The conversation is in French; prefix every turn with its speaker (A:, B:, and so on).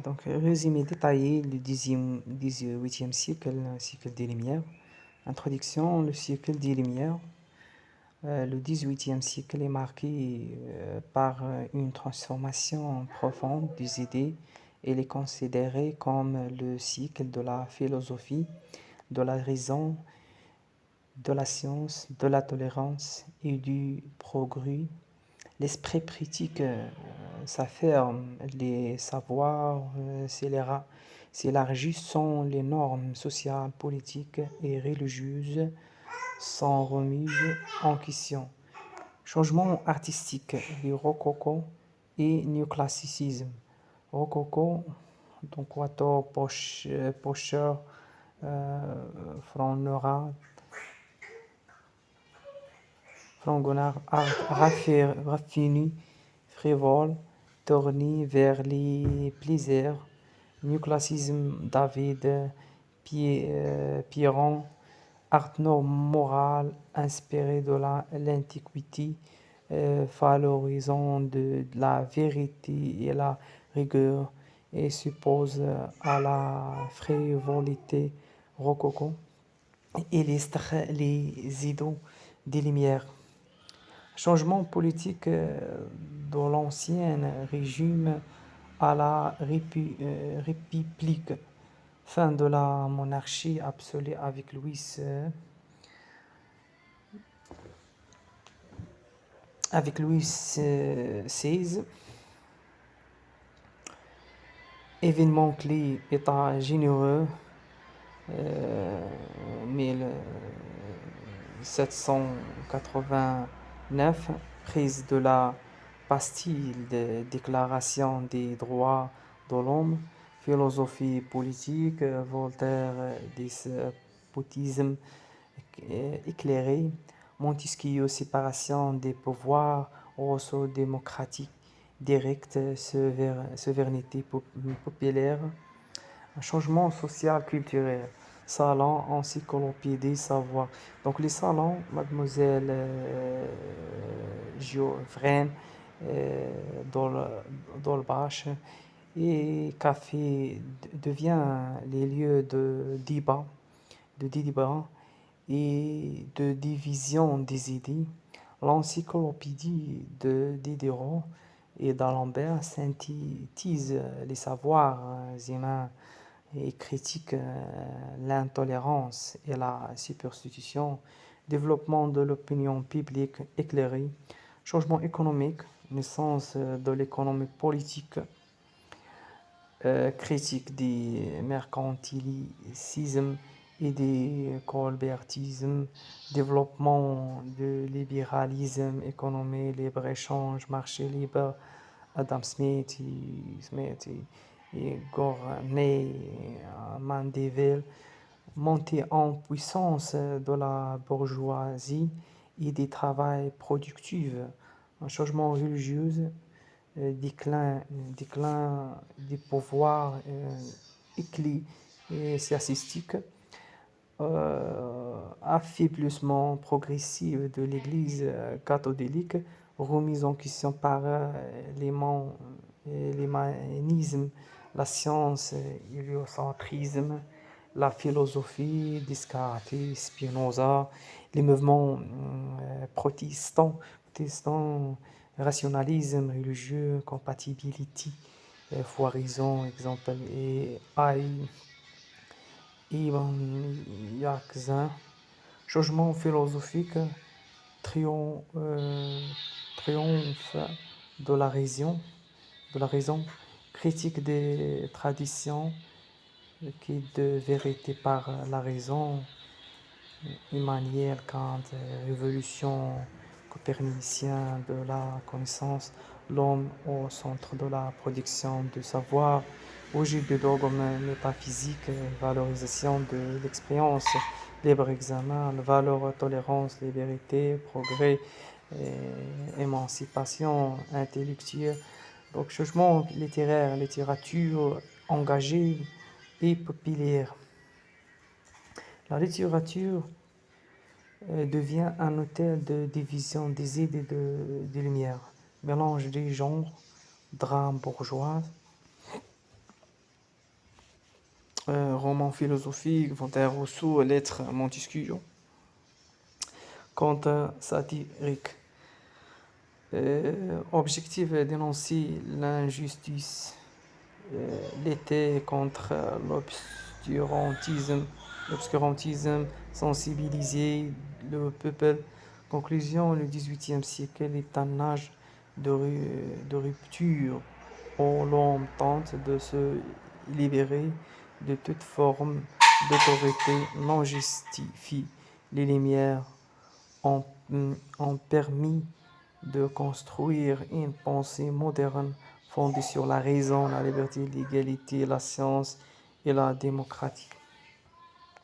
A: Donc, résumé détaillé, le 18e siècle, siècle des Lumières. Introduction, le siècle des Lumières. Le 18e siècle est marqué par une transformation profonde des idées. Il est considéré comme le siècle de la philosophie, de la raison, de la science, de la tolérance et du progrès. L'esprit critique s'affirme, les savoirs s'élargissent, les normes sociales, politiques et religieuses sont remises en question. Changement artistique, le rococo et néoclassicisme. Rococo, donc Watteau, Pocher, Franck Fragonard, art raffiné, frivole, tourné vers les plaisirs. Néoclassicisme, David Piron, art moral inspiré de l'Antiquité, valorisant de la vérité et la rigueur et suppose à la frivolité rococo. Illustre les idées des Lumières. Changement politique de l'ancien régime à la république. Fin de la monarchie absolue avec Louis XVI. Événement clé, état généreux, 1789, prise de la Bastille, déclaration des droits de l'homme, philosophie politique, Voltaire, despotisme éclairé, Montesquieu, séparation des pouvoirs, Rousseau, démocratique directe, souveraineté populaire, un changement social culturel. Salon, encyclopédie, savoir. Donc les salons, mademoiselle Geoffrin, Dolbach et café devient les lieux de débat et de division des idées. L'encyclopédie de Diderot et d'Alembert synthétise les savoirs humains et critique l'intolérance et la superstition, développement de l'opinion publique éclairée, changement économique, naissance de l'économie politique, critique du mercantilisme et du colbertisme, développement du libéralisme, économie, libre-échange, marché libre, Adam Smith et Gournay, Mandeville, montée en puissance de la bourgeoisie et des travails productifs, un changement religieux, déclin des pouvoirs ecclésiastiques, affaiblissement progressif de l'Église catholique, remise en question par l'humanisme, la science, l'héliocentrisme, la philosophie, Descartes, Spinoza, les mouvements protestants, rationalisme religieux, compatibilité, foiraison, exemple, et Yaxin, changement philosophique, triomphe de la raison, critique des traditions qui de vérité par la raison, Emmanuel Kant, révolution copernicienne de la connaissance, l'homme au centre de la production du savoir, rejet du dogme métaphysique, valorisation de l'expérience, libre examen, valeur, tolérance, liberté, progrès, émancipation intellectuelle. Donc, changement littéraire, littérature engagée et populaire. La littérature devient un hôtel de division des idées de lumière, mélange des genres, drame bourgeois, romans philosophiques, Voltaire, Rousseau, lettres, Montesquieu. Conte satirique. Objectif dénoncer l'injustice, lutter contre l'obscurantisme, sensibiliser le peuple. Conclusion, le XVIIIe siècle est un âge de rupture où l'homme tente de se libérer de toute forme d'autorité non justifiée. Les Lumières ont permis de construire une pensée moderne fondée sur la raison, la liberté, l'égalité, la science et la démocratie.